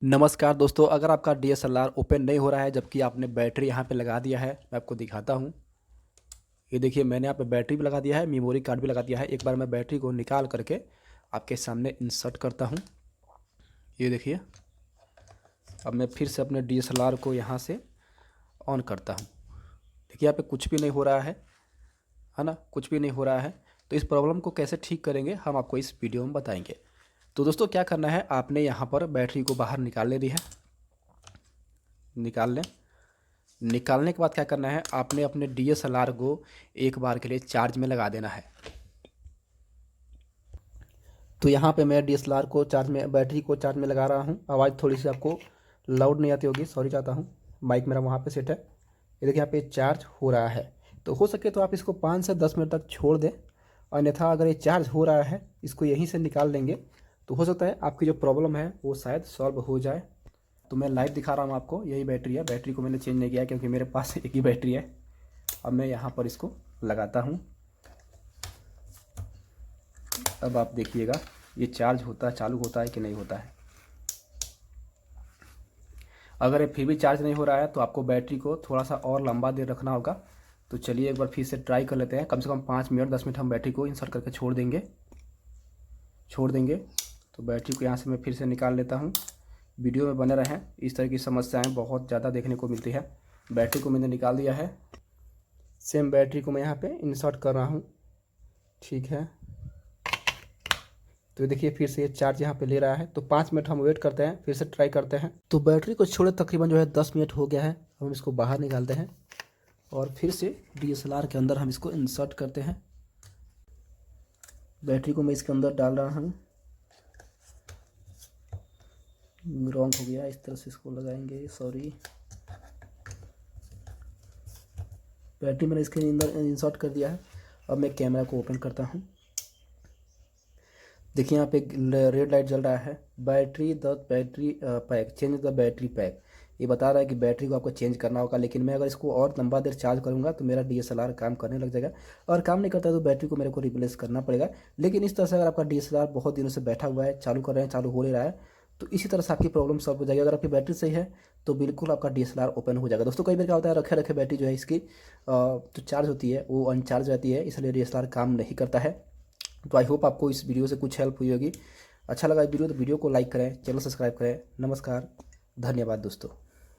नमस्कार दोस्तों, अगर आपका डीएसएलआर ओपन नहीं हो रहा है जबकि आपने बैटरी यहाँ पे लगा दिया है, मैं आपको दिखाता हूँ। ये देखिए, मैंने यहाँ पे बैटरी भी लगा दिया है, मेमोरी कार्ड भी लगा दिया है। एक बार मैं बैटरी को निकाल करके आपके सामने इंसर्ट करता हूँ। ये देखिए, अब मैं फिर से अपने डीएसएलआर को यहाँ से ऑन करता हूँ। देखिए, यहाँ पे कुछ भी नहीं हो रहा है ना, कुछ भी नहीं हो रहा है। तो इस प्रॉब्लम को कैसे ठीक करेंगे हम आपको इस वीडियो में बताएंगे। तो दोस्तों, क्या करना है, आपने यहाँ पर बैटरी को बाहर निकाल लेनी है। निकाल लें। निकालने के बाद क्या करना है, आपने अपने डीएसएलआर को एक बार के लिए चार्ज में लगा देना है। तो यहाँ पे मैं डीएसएलआर को चार्ज में, बैटरी को चार्ज में लगा रहा हूँ। आवाज़ थोड़ी सी आपको लाउड नहीं आती होगी, सॉरी चाहता हूँ। माइक मेरा वहाँ पे सेट है। ये देखिए, यहाँ पे चार्ज हो रहा है। तो हो सके तो आप इसको 5 से 10 मिनट तक छोड़ दें। अन्यथा अगर ये चार्ज हो रहा है, इसको यहीं से निकाल लेंगे तो हो सकता है आपकी जो प्रॉब्लम है वो शायद सॉल्व हो जाए। तो मैं लाइव दिखा रहा हूँ आपको, यही बैटरी है। बैटरी को मैंने चेंज नहीं किया क्योंकि मेरे पास एक ही बैटरी है। अब मैं यहाँ पर इसको लगाता हूँ। अब आप देखिएगा ये चार्ज होता है, चालू होता है कि नहीं होता है। अगर ये फिर भी चार्ज नहीं हो रहा है तो आपको बैटरी को थोड़ा सा और लंबा देर रखना होगा। तो चलिए एक बार फिर से ट्राई कर लेते हैं। कम से कम 5 मिनट 10 मिनट हम बैटरी को इंसर्ट करके छोड़ देंगे। तो बैटरी को यहाँ से मैं फिर से निकाल लेता हूँ। वीडियो में बने रहें, इस तरह की समस्याएं बहुत ज़्यादा देखने को मिलती है। बैटरी को मैंने निकाल दिया है। सेम बैटरी को मैं यहाँ पे इंसर्ट कर रहा हूँ। ठीक है, तो देखिए फिर से ये चार्ज यहाँ पे ले रहा है। तो 5 मिनट हम वेट करते हैं, फिर से ट्राई करते हैं। तो बैटरी को छोड़े तकरीबन जो है 10 मिनट हो गया है। अब हम इसको बाहर निकालते हैं और फिर से डीएसएलआर के अंदर हम इसको इंसर्ट करते हैं। बैटरी को मैं इसके अंदर डाल रहा हूँ। रॉन्ग हो गया, इस तरह से इसको लगाएंगे, सॉरी। बैटरी मैंने इसके अंदर इंसर्ट कर दिया है। अब मैं कैमरा को ओपन करता हूँ। देखिए यहाँ पे रेड लाइट जल रहा है। Battery pack change the battery pack, ये बता रहा है कि बैटरी को आपको चेंज करना होगा। लेकिन मैं अगर इसको और लंबा देर चार्ज करूँगा तो मेरा डीएसएलआर काम करने लग जाएगा, और काम नहीं करता तो बैटरी को मेरे को रिप्लेस करना पड़ेगा। लेकिन इस तरह से अगर आपका डीएसएलआर बहुत दिनों से बैठा हुआ है, चालू कर रहे हैं, चालू हो नहीं रहा है, तो इसी तरह से आपकी प्रॉब्लम सॉल्व हो जाएगी। अगर आपकी बैटरी सही है तो बिल्कुल आपका डीएसएलआर ओपन हो जाएगा। दोस्तों, कई बार क्या होता है, रखे रखे बैटरी जो है इसकी जो चार्ज होती है वो अनचार्ज रहती है, इसलिए डीएसएलआर काम नहीं करता है। तो आई होप आपको इस वीडियो से कुछ हेल्प हुई होगी। अच्छा लगा वीडियो तो वीडियो को लाइक करें, चैनल सब्सक्राइब करें। नमस्कार, धन्यवाद दोस्तों।